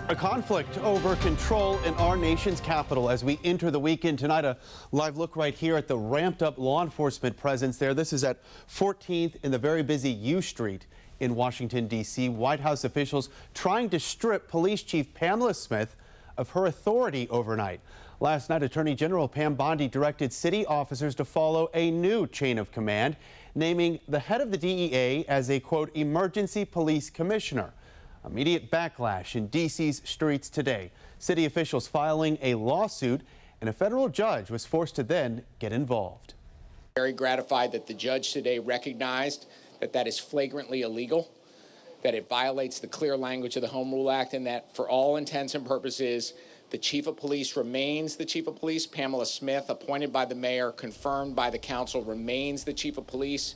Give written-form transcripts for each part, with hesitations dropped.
A conflict over control in our nation's capital as we enter the weekend tonight. A live look right here at the ramped up law enforcement presence there. This is at 14th in the very busy U Street in Washington, D.C. White House officials trying to strip Police Chief Pamela Smith of her authority overnight. Last night, Attorney General Pam Bondi directed city officers to follow a new chain of command, naming the head of the DEA as a, quote, emergency police commissioner. Immediate backlash in D.C.'s streets today. City officials filing a lawsuit, and a federal judge was forced to then get involved. Very gratified that the judge today recognized that that is flagrantly illegal, that it violates the clear language of the Home Rule Act, and that for all intents and purposes, the chief of police remains the chief of police. Pamela Smith, appointed by the mayor, confirmed by the council, remains the chief of police.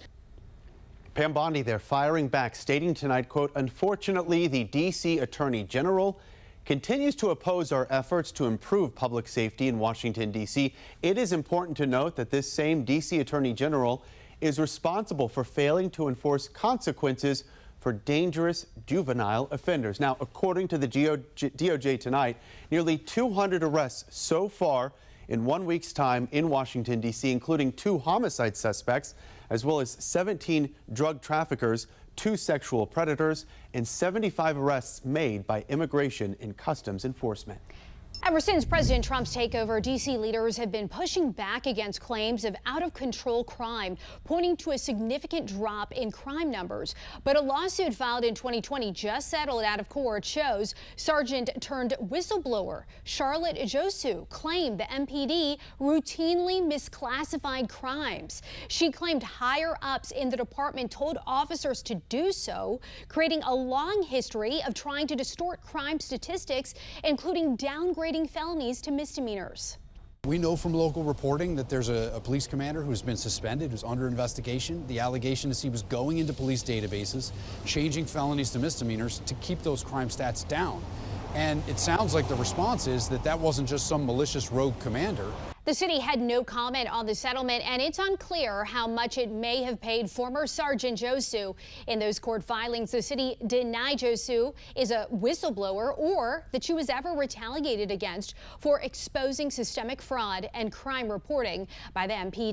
Pam Bondi there firing back, stating tonight, quote, unfortunately, the D.C. Attorney General continues to oppose our efforts to improve public safety in Washington, D.C. It is important to note that this same D.C. Attorney General is responsible for failing to enforce consequences for dangerous juvenile offenders. Now, according to the DOJ tonight, nearly 200 arrests so far in 1 week's time in Washington, D.C., including 2 homicide suspects, as well as 17 drug traffickers, 2 sexual predators, and 75 arrests made by Immigration and Customs Enforcement. Ever since President Trump's takeover, D.C. leaders have been pushing back against claims of out-of-control crime, pointing to a significant drop in crime numbers. But a lawsuit filed in 2020 just settled out of court shows Sergeant-turned-whistleblower Charlotte Josu claimed the MPD routinely misclassified crimes. She claimed higher-ups in the department told officers to do so, creating a long history of trying to distort crime statistics, including downgrading felonies to misdemeanors. We know from local reporting that there's a police commander who's been suspended, who's under investigation. The allegation is he was going into police databases, changing felonies to misdemeanors to keep those crime stats down. And it sounds like the response is that that wasn't just some malicious rogue commander. The city had no comment on the settlement, and it's unclear how much it may have paid former Sergeant Josu. In those court filings, the city denied Josu is a whistleblower or that she was ever retaliated against for exposing systemic fraud and crime reporting by the MPD.